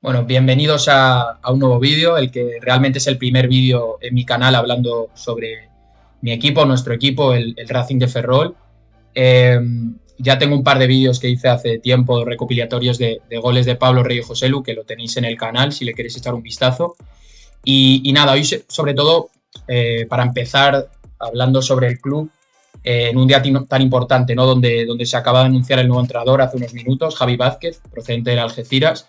Bueno, bienvenidos a un nuevo vídeo, el que realmente es el primer vídeo en mi canal hablando sobre mi equipo, nuestro equipo, el Racing de Ferrol. Eh, ya tengo un par de vídeos que hice hace tiempo recopilatorios de goles de Pablo Rey y Joselu, que lo tenéis en el canal si le queréis echar un vistazo. Y nada, hoy sobre todo, para empezar hablando sobre el club, en un día tan importante, ¿no? donde se acaba de anunciar el nuevo entrenador hace unos minutos, Javi Vázquez, procedente del Algeciras.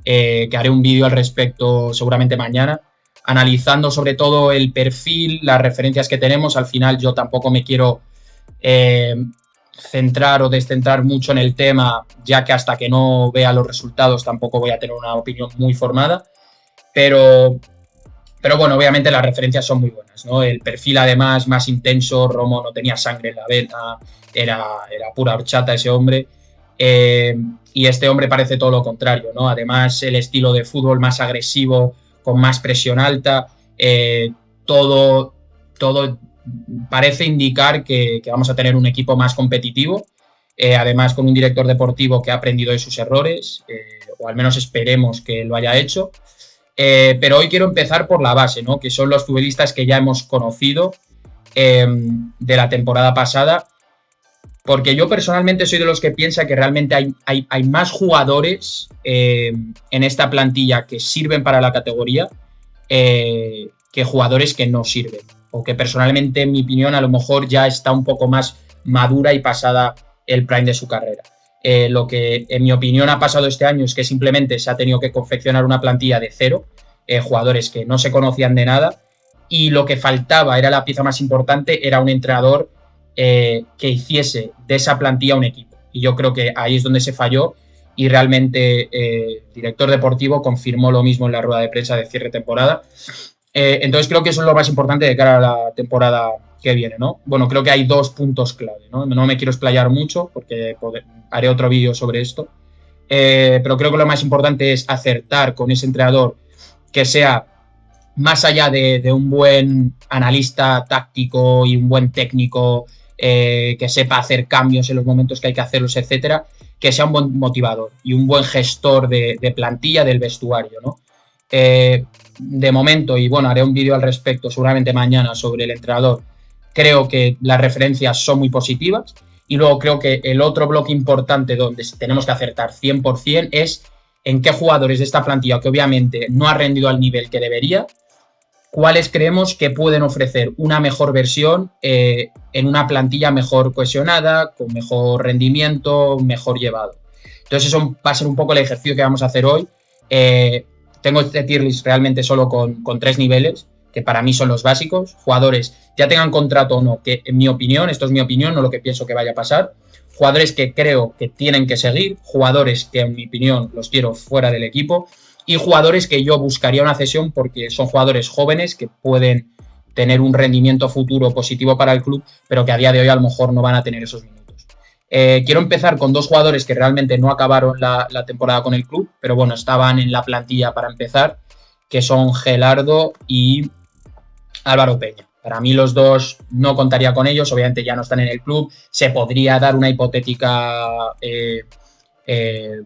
Que haré un vídeo al respecto seguramente mañana, analizando sobre todo el perfil, las referencias que tenemos. Al final yo tampoco me quiero centrar o descentrar mucho en el tema, ya que hasta que no vea los resultados tampoco voy a tener una opinión muy formada, pero bueno, obviamente las referencias son muy buenas, ¿no? El perfil además más intenso, Romo no tenía sangre en la vena, era pura horchata ese hombre. Y este hombre parece todo lo contrario, ¿no? Además, el estilo de fútbol más agresivo, con más presión alta, todo parece indicar que vamos a tener un equipo más competitivo, además con un director deportivo que ha aprendido de sus errores, o al menos esperemos que lo haya hecho. Pero hoy quiero empezar por la base, ¿no? Que son los futbolistas que ya hemos conocido de la temporada pasada, porque yo personalmente soy de los que piensa que realmente hay más jugadores en esta plantilla que sirven para la categoría que jugadores que no sirven, o que personalmente, en mi opinión, a lo mejor ya está un poco más madura y pasada el prime de su carrera. Lo que en mi opinión ha pasado este año es que simplemente se ha tenido que confeccionar una plantilla de cero, jugadores que no se conocían de nada, y lo que faltaba, era la pieza más importante, era un entrenador que hiciese de esa plantilla un equipo. Y yo creo que ahí es donde se falló, y realmente el director deportivo confirmó lo mismo en la rueda de prensa de cierre de temporada. Entonces creo que eso es lo más importante de cara a la temporada que viene, ¿no? Bueno, creo que hay dos puntos clave, ¿no? No me quiero explayar mucho porque haré otro vídeo sobre esto, pero creo que lo más importante es acertar con ese entrenador que sea, más allá de un buen analista táctico y un buen técnico que sepa hacer cambios en los momentos que hay que hacerlos, etcétera, que sea un buen motivador y un buen gestor de plantilla del vestuario, ¿no? De momento, y bueno, haré un vídeo al respecto seguramente mañana sobre el entrenador, creo que las referencias son muy positivas, y luego creo que el otro bloque importante donde tenemos que acertar 100% es en qué jugadores de esta plantilla, que obviamente no ha rendido al nivel que debería, cuáles creemos que pueden ofrecer una mejor versión en una plantilla mejor cohesionada, con mejor rendimiento, mejor llevado. Entonces eso va a ser un poco el ejercicio que vamos a hacer hoy. Tengo este tier list realmente solo con 3 niveles, que para mí son los básicos. Jugadores, ya tengan contrato o no, que en mi opinión, esto es mi opinión, no lo que pienso que vaya a pasar. Jugadores que creo que tienen que seguir, jugadores que en mi opinión los quiero fuera del equipo, y jugadores que yo buscaría una cesión porque son jugadores jóvenes que pueden tener un rendimiento futuro positivo para el club, pero que a día de hoy a lo mejor no van a tener esos minutos. Quiero empezar con 2 jugadores que realmente no acabaron la temporada con el club, pero bueno, estaban en la plantilla para empezar, que son Gelardo y Álvaro Peña. Para mí los dos no contaría con ellos, obviamente ya no están en el club, se podría dar una hipotética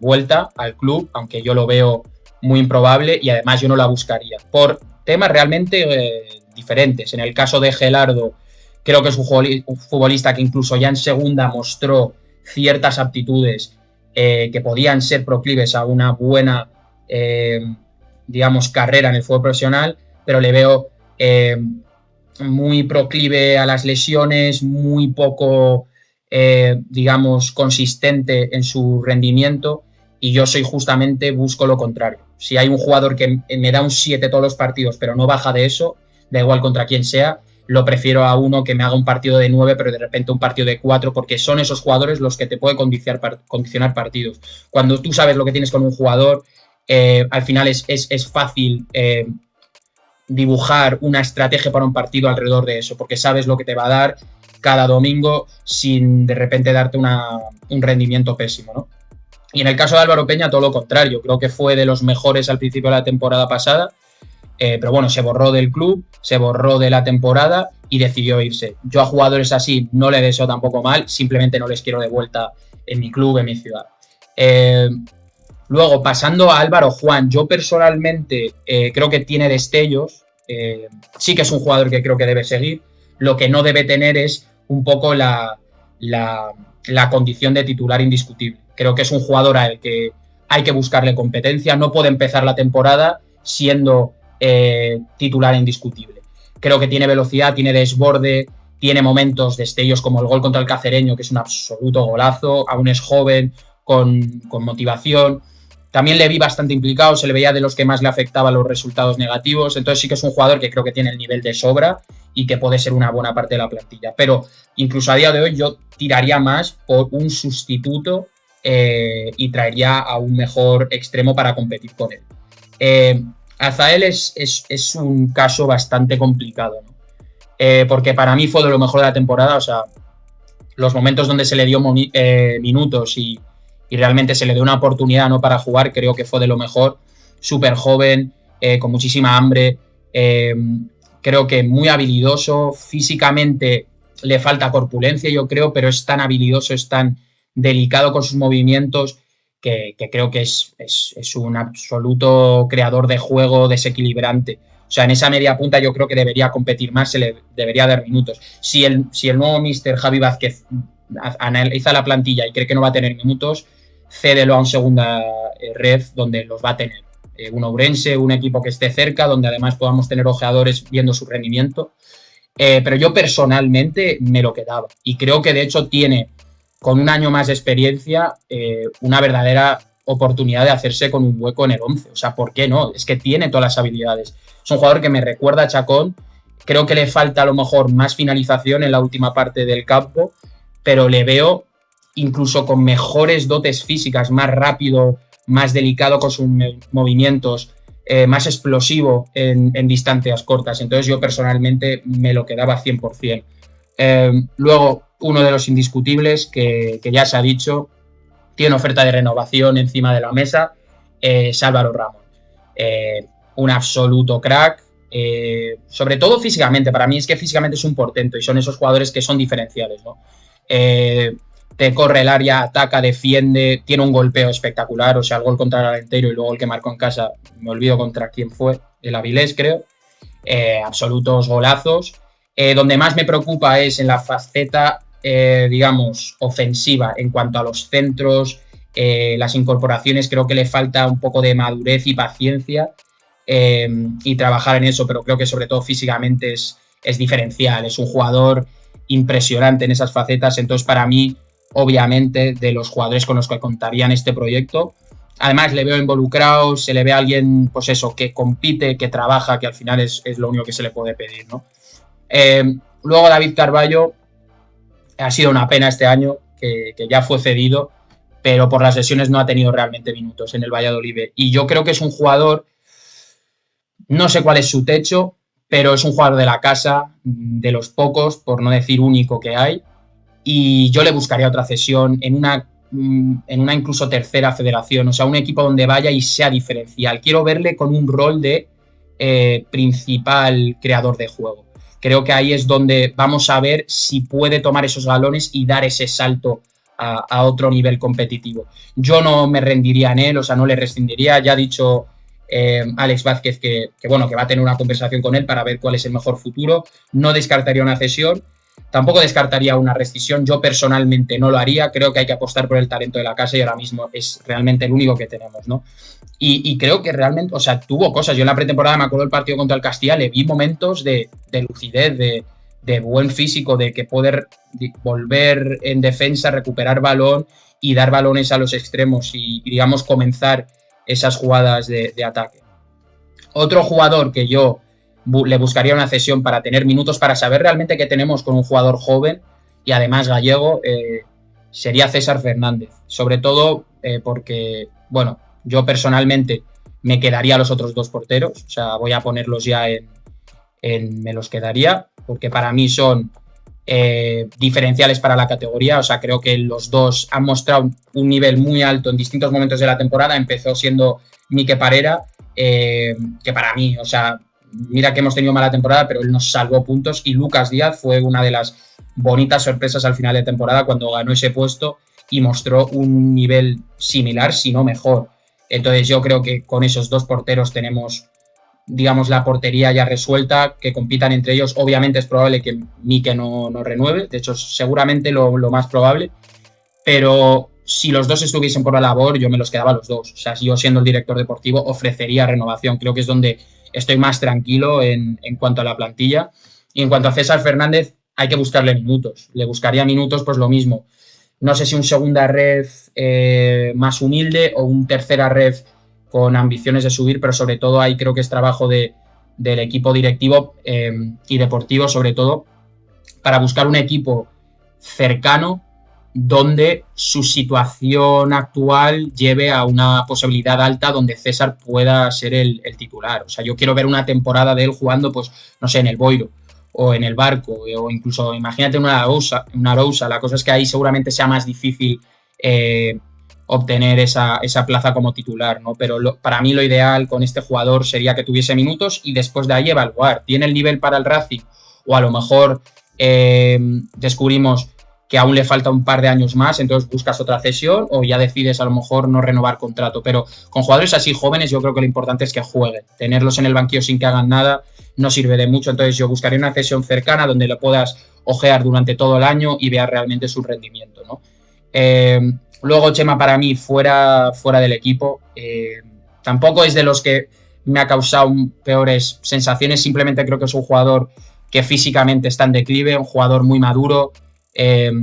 vuelta al club, aunque yo lo veo muy improbable, y además yo no la buscaría por temas realmente diferentes. En el caso de Gelardo, creo que es un futbolista que incluso ya en segunda mostró ciertas aptitudes que podían ser proclives a una buena digamos carrera en el fútbol profesional, pero le veo muy proclive a las lesiones, muy poco digamos consistente en su rendimiento, y yo busco lo contrario. Si hay un jugador que me da un 7 todos los partidos, pero no baja de eso, da igual contra quién sea, lo prefiero a uno que me haga un partido de 9, pero de repente un partido de 4, porque son esos jugadores los que te pueden condicionar partidos. Cuando tú sabes lo que tienes con un jugador, al final es fácil dibujar una estrategia para un partido alrededor de eso, porque sabes lo que te va a dar cada domingo sin de repente darte un rendimiento pésimo, ¿no? Y en el caso de Álvaro Peña, todo lo contrario. Creo que fue de los mejores al principio de la temporada pasada, pero bueno, se borró del club, se borró de la temporada y decidió irse. Yo a jugadores así no le deseo tampoco mal, simplemente no les quiero de vuelta en mi club, en mi ciudad. Luego, pasando a Álvaro Juan, yo personalmente creo que tiene destellos, sí que es un jugador que creo que debe seguir, lo que no debe tener es un poco la condición de titular indiscutible. Creo que es un jugador al que hay que buscarle competencia, no puede empezar la temporada siendo titular indiscutible. Creo que tiene velocidad, tiene desborde, tiene momentos, destellos como el gol contra el Cacereño, que es un absoluto golazo, aún es joven, con motivación. También le vi bastante implicado, se le veía de los que más le afectaban los resultados negativos, entonces sí que es un jugador que creo que tiene el nivel de sobra y que puede ser una buena parte de la plantilla. Pero incluso a día de hoy yo tiraría más por un sustituto y traería a un mejor extremo para competir con él. Azael es un caso bastante complicado, ¿no? Porque para mí fue de lo mejor de la temporada, o sea, los momentos donde se le dio minutos y realmente se le dio una oportunidad, ¿no?, para jugar, creo que fue de lo mejor. Súper joven, con muchísima hambre, creo que muy habilidoso, físicamente le falta corpulencia, yo creo, pero es tan habilidoso, es tan delicado con sus movimientos que creo que es un absoluto creador de juego desequilibrante. O sea, en esa media punta yo creo que debería competir más, se le debería dar minutos. Si el nuevo míster Javi Vázquez analiza la plantilla y cree que no va a tener minutos, cédelo a un segunda red donde los va a tener. Un Ourense, un equipo que esté cerca, donde además podamos tener ojeadores viendo su rendimiento. Pero yo personalmente me lo quedaba. Y creo que de hecho tiene, con un año más de experiencia, una verdadera oportunidad de hacerse con un hueco en el 11. O sea, ¿por qué no? Es que tiene todas las habilidades. Es un jugador que me recuerda a Chacón. Creo que le falta a lo mejor más finalización en la última parte del campo, pero le veo incluso con mejores dotes físicas, más rápido, más delicado con sus movimientos, más explosivo en distancias cortas. Entonces yo personalmente me lo quedaba 100%. Luego, uno de los indiscutibles que ya se ha dicho, tiene oferta de renovación encima de la mesa, es Álvaro Ramos. Un absoluto crack, sobre todo físicamente. Para mí es que físicamente es un portento y son esos jugadores que son diferenciales, ¿no? Te corre el área, ataca, defiende, tiene un golpeo espectacular, o sea, el gol contra el Alenteiro y luego el que marcó en casa, me olvido contra quién fue, el Avilés creo, absolutos golazos. Donde más me preocupa es en la faceta, digamos, ofensiva, en cuanto a los centros, las incorporaciones, creo que le falta un poco de madurez y paciencia y trabajar en eso, pero creo que sobre todo físicamente es diferencial, es un jugador impresionante en esas facetas, entonces para mí, obviamente, de los jugadores con los que contaría en este proyecto. Además, le veo involucrado, se le ve a alguien, pues eso, que compite, que trabaja, que al final es lo único que se le puede pedir, ¿no? Luego David Carballo, ha sido una pena este año, que ya fue cedido, pero por las lesiones no ha tenido realmente minutos en el Valladolid. Y yo creo que es un jugador, no sé cuál es su techo, pero es un jugador de la casa, de los pocos, por no decir único que hay, y yo le buscaría otra cesión en una incluso tercera federación, o sea, un equipo donde vaya y sea diferencial. Quiero verle con un rol de principal creador de juego. Creo que ahí es donde vamos a ver si puede tomar esos galones y dar ese salto a otro nivel competitivo. Yo no me rendiría en él, o sea, no le rescindiría. Ya ha dicho Alex Vázquez que va a tener una conversación con él para ver cuál es el mejor futuro. No descartaría una cesión, tampoco descartaría una rescisión. Yo personalmente no lo haría. Creo que hay que apostar por el talento de la casa y ahora mismo es realmente el único que tenemos, ¿no? Y creo que realmente, o sea, tuvo cosas. Yo en la pretemporada me acuerdo del partido contra el Castilla, le vi momentos de lucidez, de buen físico, de que poder volver en defensa, recuperar balón y dar balones a los extremos y digamos, comenzar esas jugadas de ataque. Otro jugador que yo le buscaría una cesión para tener minutos, para saber realmente qué tenemos con un jugador joven y además gallego, sería César Fernández. Sobre todo porque, bueno, yo personalmente me quedaría a los otros dos porteros, o sea, voy a ponerlos ya me los quedaría, porque para mí son diferenciales para la categoría. O sea, creo que los dos han mostrado un nivel muy alto en distintos momentos de la temporada. Empezó siendo Mique Parera, que para mí, o sea, mira que hemos tenido mala temporada, pero él nos salvó puntos, y Lucas Díaz fue una de las bonitas sorpresas al final de temporada cuando ganó ese puesto y mostró un nivel similar, si no mejor. Entonces yo creo que con esos dos porteros tenemos, digamos, la portería ya resuelta, que compitan entre ellos. Obviamente es probable que Mique no renueve, de hecho seguramente lo más probable, pero si los dos estuviesen por la labor, yo me los quedaba los dos. O sea, si yo siendo el director deportivo ofrecería renovación. Creo que es donde estoy más tranquilo en cuanto a la plantilla. Y en cuanto a César Fernández, hay que buscarle minutos. Le buscaría minutos, pues lo mismo. No sé si un segunda ref más humilde o un tercera ref con ambiciones de subir, pero sobre todo ahí creo que es trabajo del equipo directivo y deportivo, sobre todo, para buscar un equipo cercano donde su situación actual lleve a una posibilidad alta donde César pueda ser el titular. O sea, yo quiero ver una temporada de él jugando, pues, no sé, en el Boiro o en el Barco, o incluso, imagínate en una Arousa. La cosa es que ahí seguramente sea más difícil obtener esa plaza como titular, ¿no? Pero para mí lo ideal con este jugador sería que tuviese minutos y después de ahí evaluar. ¿Tiene el nivel para el Racing? O a lo mejor descubrimos que aún le falta un par de años más, entonces buscas otra cesión o ya decides a lo mejor no renovar contrato. Pero con jugadores así jóvenes yo creo que lo importante es que jueguen. Tenerlos en el banquillo sin que hagan nada no sirve de mucho, entonces yo buscaría una cesión cercana donde lo puedas ojear durante todo el año y veas realmente su rendimiento, ¿no? Luego Chema para mí fuera del equipo, tampoco es de los que me ha causado peores sensaciones, simplemente creo que es un jugador que físicamente está en declive, un jugador muy maduro, que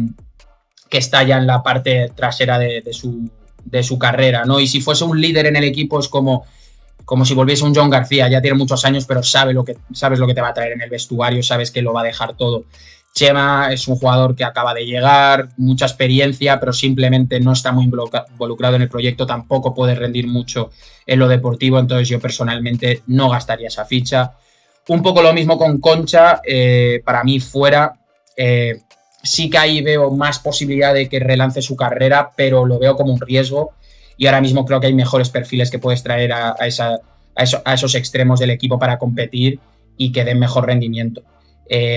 está ya en la parte trasera de su carrera, ¿no? Y si fuese un líder en el equipo es como si volviese un John García, ya tiene muchos años, pero sabes lo que te va a traer en el vestuario, sabes que lo va a dejar todo. Chema es un jugador que acaba de llegar, mucha experiencia, pero simplemente no está muy involucrado en el proyecto, tampoco puede rendir mucho en lo deportivo, entonces yo personalmente no gastaría esa ficha. Un poco lo mismo con Concha, para mí fuera. Sí que ahí veo más posibilidad de que relance su carrera, pero lo veo como un riesgo y ahora mismo creo que hay mejores perfiles que puedes traer a esos extremos del equipo para competir y que den mejor rendimiento.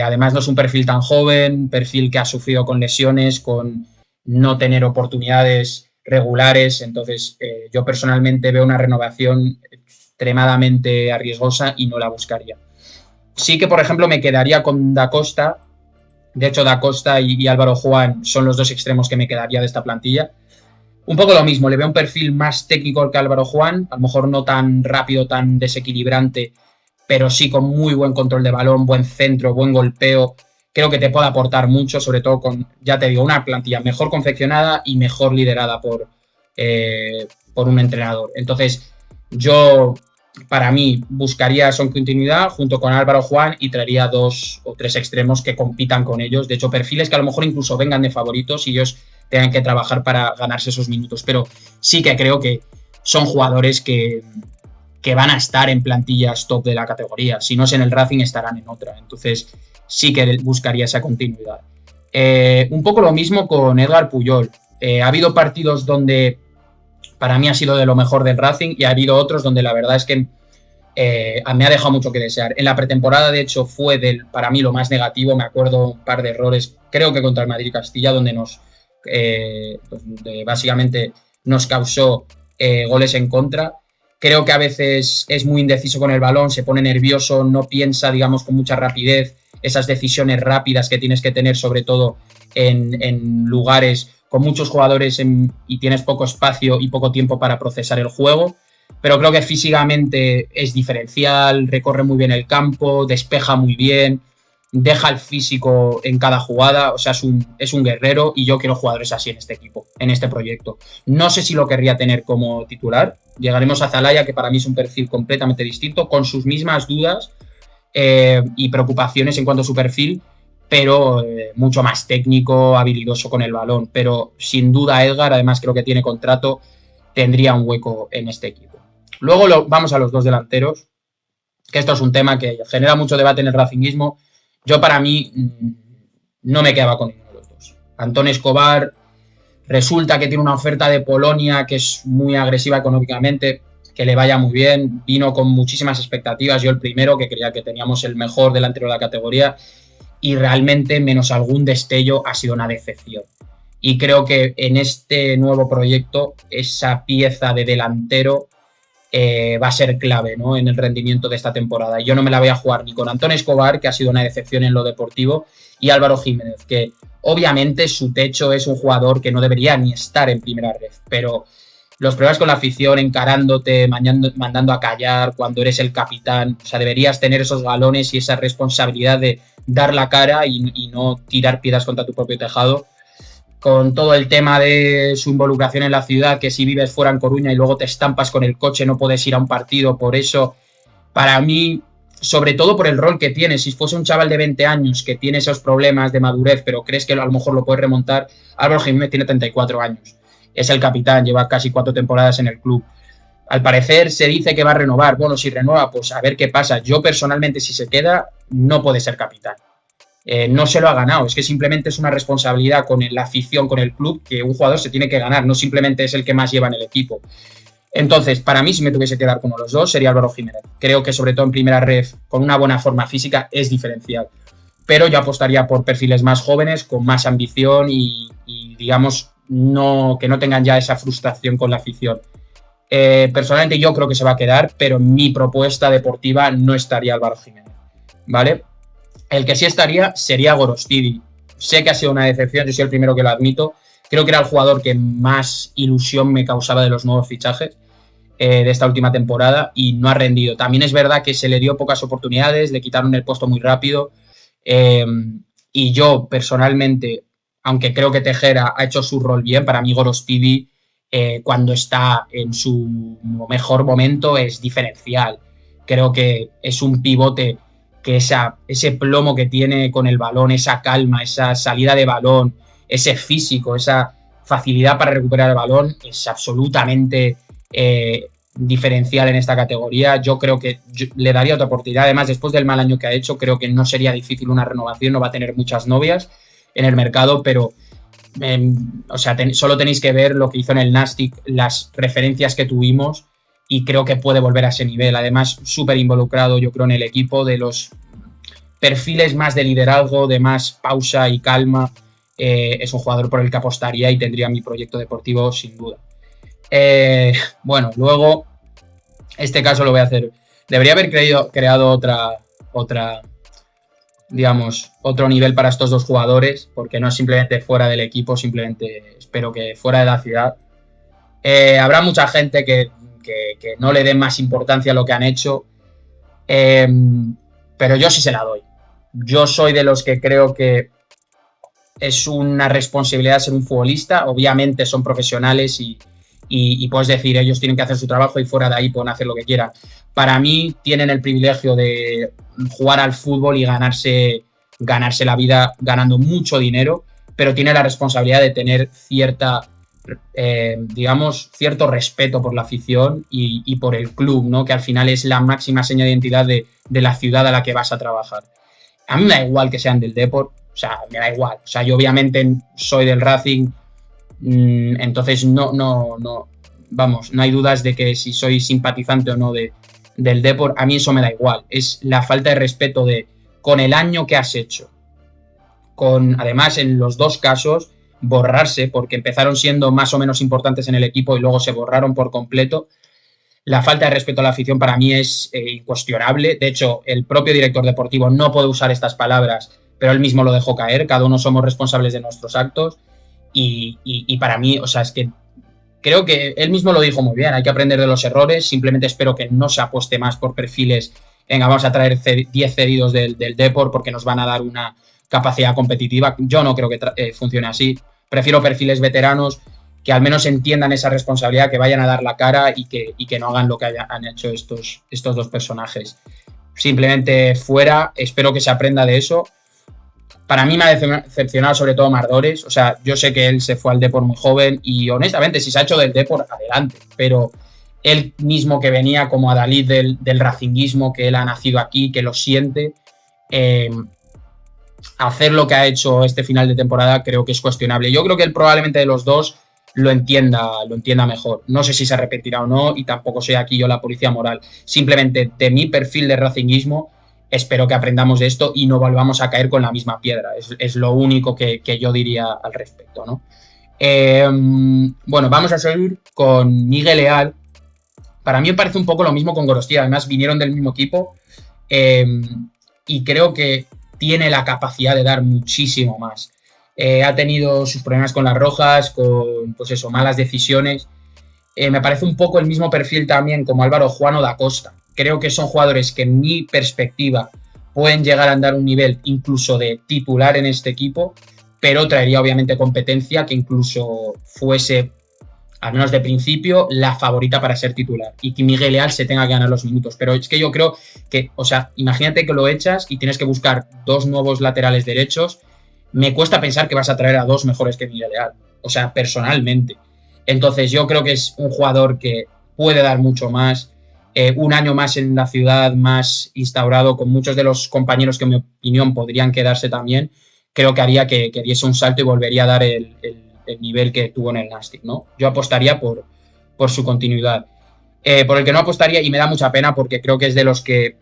Además no es un perfil tan joven, perfil que ha sufrido con lesiones, con no tener oportunidades regulares, entonces yo personalmente veo una renovación extremadamente arriesgosa y no la buscaría. Sí que, por ejemplo, me quedaría con Da Costa. De hecho, Da Costa y Álvaro Juan son los dos extremos que me quedaría de esta plantilla. Un poco lo mismo, le veo un perfil más técnico que Álvaro Juan, a lo mejor no tan rápido, tan desequilibrante, pero sí con muy buen control de balón, buen centro, buen golpeo. Creo que te puede aportar mucho, sobre todo con, ya te digo, una plantilla mejor confeccionada y mejor liderada por un entrenador. Entonces, yo, para mí, buscaría eso en continuidad junto con Álvaro Juan y traería 2 o 3 extremos que compitan con ellos. De hecho, perfiles que a lo mejor incluso vengan de favoritos y ellos tengan que trabajar para ganarse esos minutos. Pero sí que creo que son jugadores que van a estar en plantillas top de la categoría. Si no es en el Racing, estarán en otra. Entonces, sí que buscaría esa continuidad. Un poco lo mismo con Edgar Puyol. Ha habido partidos donde para mí ha sido de lo mejor del Racing y ha habido otros donde la verdad es que me ha dejado mucho que desear. En la pretemporada, de hecho, fue para mí lo más negativo. Me acuerdo un par de errores, creo que contra el Madrid-Castilla, donde básicamente nos causó goles en contra. Creo que a veces es muy indeciso con el balón, se pone nervioso, no piensa, digamos, con mucha rapidez esas decisiones rápidas que tienes que tener, sobre todo en lugares con muchos jugadores y tienes poco espacio y poco tiempo para procesar el juego. Pero creo que físicamente es diferencial, recorre muy bien el campo, despeja muy bien, deja el físico en cada jugada, o sea, es un guerrero y yo quiero jugadores así en este equipo, en este proyecto. No sé si lo querría tener como titular. Llegaremos a Zalaya, que para mí es un perfil completamente distinto, con sus mismas dudas y preocupaciones en cuanto a su perfil, pero mucho más técnico, habilidoso con el balón. Pero sin duda Edgar, además creo que tiene contrato, tendría un hueco en este equipo. Luego vamos a los dos delanteros, que esto es un tema que genera mucho debate en el racinguismo. Yo para mí no me quedaba con ninguno de los dos. Antón Escobar resulta que tiene una oferta de Polonia que es muy agresiva económicamente, que le vaya muy bien, vino con muchísimas expectativas, yo el primero, que creía que teníamos el mejor delantero de la categoría y realmente menos algún destello ha sido una decepción. y creo que en este nuevo proyecto esa pieza de delantero va a ser clave, ¿no?, en el rendimiento de esta temporada. Yo no me la voy a jugar ni con Antón Escobar, que ha sido una decepción en lo deportivo, y Álvaro Jiménez, que obviamente su techo es un jugador que no debería ni estar en primera red, pero los problemas con la afición, encarándote, mandando a callar cuando eres el capitán, o sea, deberías tener esos galones y esa responsabilidad de dar la cara y no tirar piedras contra tu propio tejado. Con todo el tema de su involucración en la ciudad, que si vives fuera en Coruña y luego te estampas con el coche, no puedes ir a un partido, por eso, para mí, sobre todo por el rol que tiene, si fuese un chaval de 20 años que tiene esos problemas de madurez, pero crees que a lo mejor lo puedes remontar, Álvaro Jiménez tiene 34 años, es el capitán, lleva casi 4 temporadas en el club. Al parecer se dice que va a renovar, bueno, si renueva, pues a ver qué pasa. Yo personalmente, si se queda, no puede ser capitán. No se lo ha ganado, es que simplemente es una responsabilidad con la afición, con el club, que un jugador se tiene que ganar, no simplemente es el que más lleva en el equipo. Entonces, para mí, si me tuviese que dar con uno de los dos, sería Álvaro Jiménez. Creo que sobre todo en primera red, con una buena forma física, es diferencial. Pero yo apostaría por perfiles más jóvenes, con más ambición y digamos, que no tengan ya esa frustración con la afición. Personalmente yo creo que se va a quedar, pero en mi propuesta deportiva no estaría Álvaro Jiménez, ¿vale? El que sí estaría sería Gorostidi. Sé que ha sido una decepción, yo soy el primero que lo admito. Creo que era el jugador que más ilusión me causaba de los nuevos fichajes de esta última temporada y no ha rendido. También es verdad que se le dio pocas oportunidades, le quitaron el puesto muy rápido y yo personalmente, aunque creo que Tejera ha hecho su rol bien, para mí Gorostidi cuando está en su mejor momento es diferencial. Creo que es un pivote que ese plomo que tiene con el balón, esa calma, esa salida de balón, ese físico, esa facilidad para recuperar el balón, es absolutamente diferencial en esta categoría. Yo creo que le daría otra oportunidad. Además, después del mal año que ha hecho, creo que no sería difícil una renovación, no va a tener muchas novias en el mercado, pero o sea, solo tenéis que ver lo que hizo en el Nastic, las referencias que tuvimos, y creo que puede volver a ese nivel. Además, súper involucrado, yo creo, en el equipo, de los perfiles más de liderazgo, de más pausa y calma. Es un jugador por el que apostaría y tendría mi proyecto deportivo sin duda. Bueno, luego, este caso lo voy a hacer. Debería haber creado otra, digamos, otro nivel para estos dos jugadores, porque no es simplemente fuera del equipo, simplemente espero que fuera de la ciudad. Habrá mucha gente que no le den más importancia a lo que han hecho, pero yo sí se la doy. Yo soy de los que creo que es una responsabilidad ser un futbolista. Obviamente son profesionales y puedes decir, ellos tienen que hacer su trabajo y fuera de ahí pueden hacer lo que quieran. Para mí tienen el privilegio de jugar al fútbol y ganarse la vida ganando mucho dinero, pero tiene la responsabilidad de tener digamos, cierto respeto por la afición y por el club, ¿no?, que al final es la máxima seña de identidad de la ciudad a la que vas a trabajar. A mí me da igual que sean del Depor, o sea, me da igual. O sea, yo obviamente soy del Racing, entonces vamos, no hay dudas de que si soy simpatizante o no del Depor, a mí eso me da igual. Es la falta de respeto con el año que has hecho, además en los dos casos, borrarse, porque empezaron siendo más o menos importantes en el equipo y luego se borraron por completo. La falta de respeto a la afición para mí es incuestionable. De hecho, el propio director deportivo no puede usar estas palabras, pero él mismo lo dejó caer. Cada uno somos responsables de nuestros actos y para mí, o sea, es que creo que él mismo lo dijo muy bien. Hay que aprender de los errores. Simplemente espero que no se apueste más por perfiles. Venga, vamos a traer 10 cedidos del Depor porque nos van a dar una capacidad competitiva. Yo no creo que funcione así. Prefiero perfiles veteranos que al menos entiendan esa responsabilidad, que vayan a dar la cara y que no hagan lo que han hecho estos dos personajes. Simplemente fuera, espero que se aprenda de eso. Para mí me ha decepcionado sobre todo Mardores. O sea, yo sé que él se fue al Depor muy joven y honestamente, si se ha hecho del Depor, adelante. Pero él mismo, que venía como adalid del racinguismo, que él ha nacido aquí, que lo siente, hacer lo que ha hecho este final de temporada creo que es cuestionable. Yo creo que él probablemente de los dos lo entienda mejor. No sé si se arrepentirá o no y tampoco soy aquí yo la policía moral. Simplemente de mi perfil de racinguismo espero que aprendamos de esto y no volvamos a caer con la misma piedra. Es lo único que yo diría al respecto, ¿no? Bueno, vamos a seguir con Miguel Leal. Para mí me parece un poco lo mismo con Gorostidi, además vinieron del mismo equipo y creo que tiene la capacidad de dar muchísimo más. Ha tenido sus problemas con las rojas, con pues eso, malas decisiones. Me parece un poco el mismo perfil también como Álvaro Juan o Da Costa. Creo que son jugadores que en mi perspectiva pueden llegar a andar un nivel incluso de titular en este equipo, pero traería obviamente competencia que incluso fuese, al menos de principio, la favorita para ser titular y que Miguel Leal se tenga que ganar los minutos. Pero es que yo creo que, o sea, imagínate que lo echas y tienes que buscar 2 nuevos laterales derechos. Me cuesta pensar que vas a traer a 2 mejores que Miguel Leal, o sea, personalmente. Entonces yo creo que es un jugador que puede dar mucho más, un año más en la ciudad, más instaurado, con muchos de los compañeros que en mi opinión podrían quedarse también, creo que haría que diese un salto y volvería a dar el nivel que tuvo en el Nastic, ¿no? Yo apostaría por su continuidad. Por el que no apostaría, y me da mucha pena porque creo que es de los que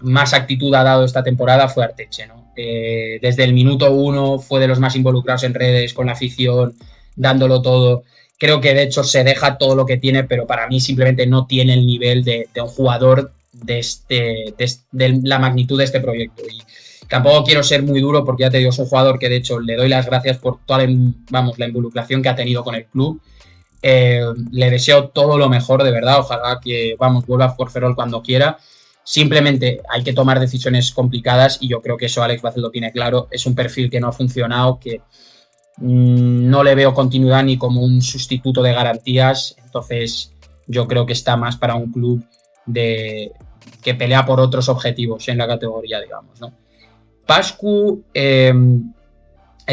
más actitud ha dado esta temporada, fue Arteche, ¿no? Desde el minuto 1 fue de los más involucrados en redes, con la afición, dándolo todo. Creo que de hecho se deja todo lo que tiene, pero para mí simplemente no tiene el nivel de un jugador de la magnitud de este proyecto. Y tampoco quiero ser muy duro porque ya te digo, es un jugador que de hecho le doy las gracias por toda la involucración que ha tenido con el club. Le deseo todo lo mejor, de verdad. Ojalá que vuelva por Ferrol cuando quiera. Simplemente hay que tomar decisiones complicadas y yo creo que eso Alex Vázquez lo tiene claro. Es un perfil que no ha funcionado, que no le veo continuidad ni como un sustituto de garantías. Entonces yo creo que está más para un club que pelea por otros objetivos en la categoría, digamos, ¿no? Pascu es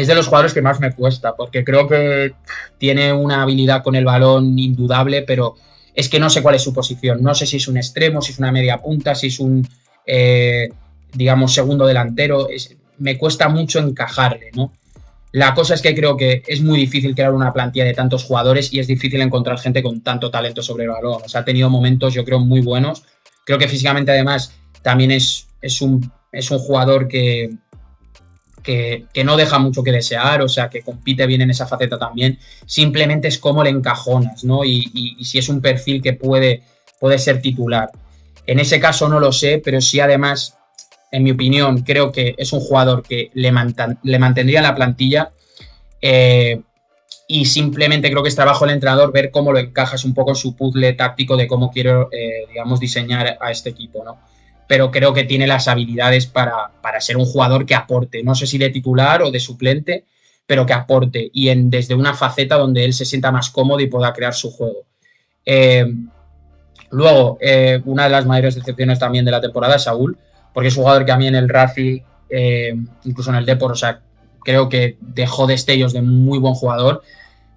de los jugadores que más me cuesta, porque creo que tiene una habilidad con el balón indudable, pero es que no sé cuál es su posición. No sé si es un extremo, si es una media punta, si es un, digamos, segundo delantero. Me cuesta mucho encajarle, ¿no? La cosa es que creo que es muy difícil crear una plantilla de tantos jugadores y es difícil encontrar gente con tanto talento sobre el balón. O sea, ha tenido momentos, yo creo, muy buenos. Creo que físicamente, además, también es un jugador que no deja mucho que desear, o sea, que compite bien en esa faceta también. Simplemente es cómo le encajonas, ¿no? Y si es un perfil que puede ser titular. En ese caso no lo sé, pero sí, además, en mi opinión, creo que es un jugador que le mantendría en la plantilla y simplemente creo que es trabajo del entrenador ver cómo lo encajas un poco en su puzzle táctico de cómo quiero, digamos, diseñar a este equipo, ¿no? Pero creo que tiene las habilidades para ser un jugador que aporte, no sé si de titular o de suplente, pero que aporte y desde una faceta donde él se sienta más cómodo y pueda crear su juego. Luego, una de las mayores decepciones también de la temporada es Saúl, porque es un jugador que a mí en el Racing, incluso en el Depor, o sea, creo que dejó destellos de muy buen jugador,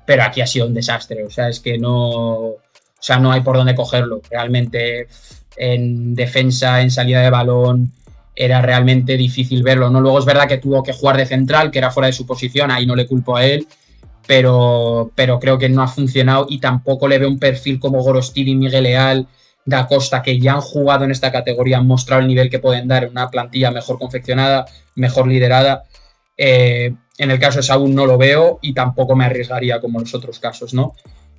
pero aquí ha sido un desastre, o sea, es que no hay por dónde cogerlo. Realmente en defensa, en salida de balón, era realmente difícil verlo, ¿no? Luego es verdad que tuvo que jugar de central, que era fuera de su posición, ahí no le culpo a él, pero creo que no ha funcionado y tampoco le veo un perfil como Gorostidi, Miguel Leal, Da Costa, que ya han jugado en esta categoría, han mostrado el nivel que pueden dar en una plantilla mejor confeccionada, mejor liderada. En el caso de Saúl no lo veo y tampoco me arriesgaría como en los otros casos, ¿no?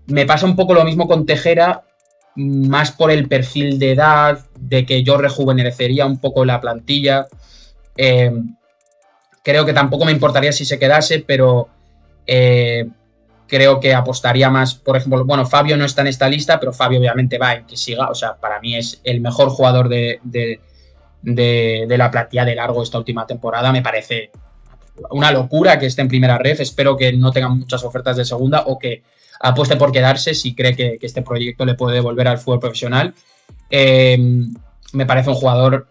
Me pasa un poco lo mismo con Tejera, más por el perfil de edad, de que yo rejuvenecería un poco la plantilla. Creo que tampoco me importaría si se quedase, pero creo que apostaría más, por ejemplo, bueno, Fabio no está en esta lista, pero Fabio obviamente va en que siga, o sea, para mí es el mejor jugador de la plantilla de largo esta última temporada. Me parece una locura que esté en primera ref, espero que no tengan muchas ofertas de segunda o que apueste por quedarse si cree que este proyecto le puede devolver al fútbol profesional. Me parece un jugador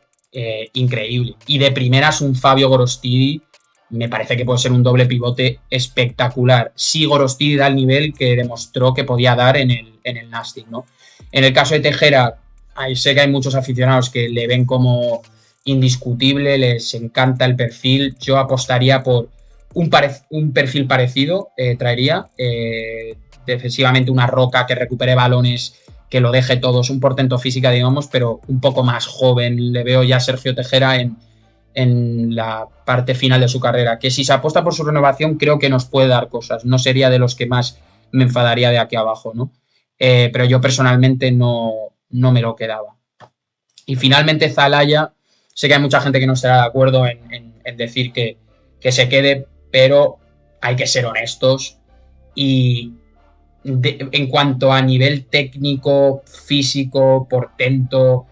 increíble. Y de primeras un Fabio Gorostidi me parece que puede ser un doble pivote espectacular. Si Gorostidi da el nivel que demostró que podía dar en el Nastic, ¿no? En el caso de Tejera, sé que hay muchos aficionados que le ven como indiscutible, les encanta el perfil. Yo apostaría por un perfil parecido, traería defensivamente una Roca que recupere balones, que lo deje todos, un portento física, digamos, pero un poco más joven. Le veo ya a Sergio Tejera en en la parte final de su carrera, que si se apuesta por su renovación creo que nos puede dar cosas, no sería de los que más me enfadaría de aquí abajo, ¿no? Pero yo personalmente no me lo quedaba. Y finalmente Zalaya, sé que hay mucha gente que no estará de acuerdo en decir que se quede, pero hay que ser honestos y en cuanto a nivel técnico, físico, portento,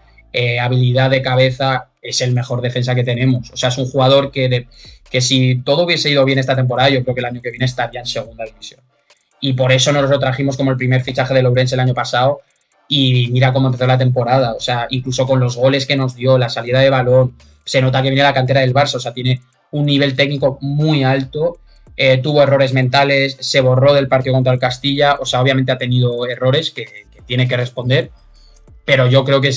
habilidad de cabeza, es el mejor defensa que tenemos. O sea, es un jugador que si todo hubiese ido bien esta temporada, yo creo que el año que viene estaría en segunda división. Y por eso nos lo trajimos como el primer fichaje de Ourense el año pasado. Y mira cómo empezó la temporada. O sea, incluso con los goles que nos dio, la salida de balón, se nota que viene la cantera del Barça. O sea, tiene un nivel técnico muy alto. Tuvo errores mentales, se borró del partido contra el Castilla. O sea, obviamente ha tenido errores que tiene que responder. Pero yo creo que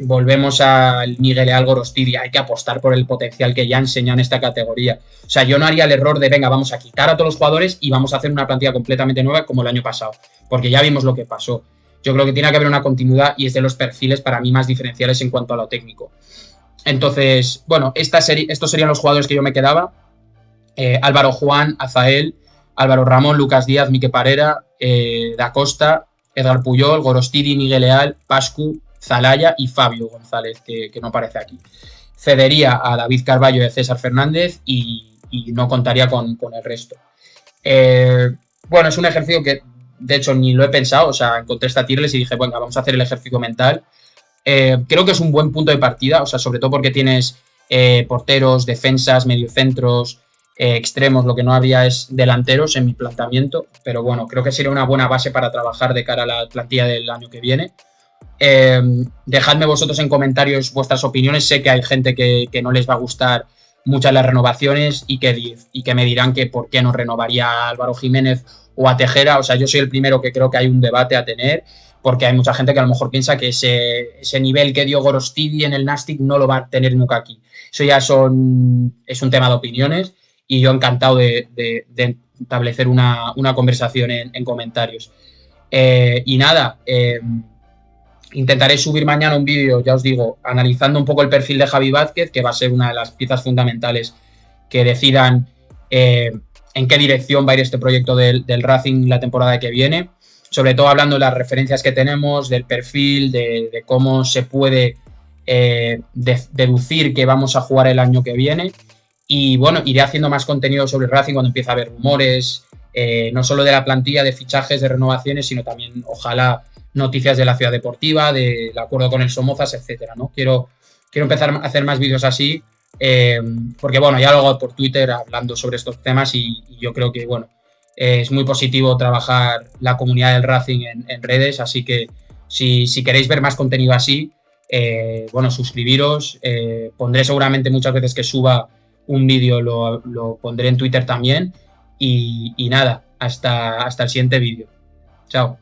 volvemos al Miguel Leal Gorostidi. Hay que apostar por el potencial que ya enseña en esta categoría. O sea, yo no haría el error de, venga, vamos a quitar a todos los jugadores y vamos a hacer una plantilla completamente nueva como el año pasado. Porque ya vimos lo que pasó. Yo creo que tiene que haber una continuidad y es de los perfiles para mí más diferenciales en cuanto a lo técnico. Entonces, bueno, estos serían los jugadores que yo me quedaba. Álvaro Juan, Azael, Álvaro Ramón, Lucas Díaz, Mique Parera, Da Costa, Edgar Puyol, Gorostidi, Miguel Leal, Pascu, Zalaya y Fabio González, que no aparece aquí. Cedería a David Carballo y a César Fernández y no contaría con el resto. Bueno, es un ejercicio que de hecho ni lo he pensado, o sea, encontré esta tier list y dije, bueno, vamos a hacer el ejercicio mental. Creo que es un buen punto de partida, o sea, sobre todo porque tienes porteros, defensas, mediocentros, extremos, lo que no había es delanteros en mi planteamiento, pero bueno, creo que sería una buena base para trabajar de cara a la plantilla del año que viene. Dejadme vosotros en comentarios vuestras opiniones, sé que hay gente que no les va a gustar muchas las renovaciones y que me dirán que por qué no renovaría a Álvaro Jiménez o a Tejera. O sea, yo soy el primero que creo que hay un debate a tener, porque hay mucha gente que a lo mejor piensa que ese nivel que dio Gorostidi en el Nastic no lo va a tener nunca aquí. Eso ya es un tema de opiniones y yo encantado de establecer una conversación en comentarios. Y nada, intentaré subir mañana un vídeo, ya os digo, analizando un poco el perfil de Javi Vázquez, que va a ser una de las piezas fundamentales que decidan en qué dirección va a ir este proyecto del Racing la temporada que viene. Sobre todo hablando de las referencias que tenemos, del perfil, de cómo se puede deducir que vamos a jugar el año que viene. Y bueno, iré haciendo más contenido sobre el Racing cuando empiece a haber rumores, no solo de la plantilla, de fichajes, de renovaciones, sino también, ojalá, noticias de la ciudad deportiva, del acuerdo con el Somozas, etcétera, ¿no? Quiero empezar a hacer más vídeos así, porque bueno, ya lo hago por Twitter hablando sobre estos temas y yo creo que bueno, es muy positivo trabajar la comunidad del Racing en redes, así que si queréis ver más contenido así, bueno, suscribiros, pondré seguramente muchas veces que suba un vídeo, lo pondré en Twitter también y nada, hasta el siguiente vídeo. Chao.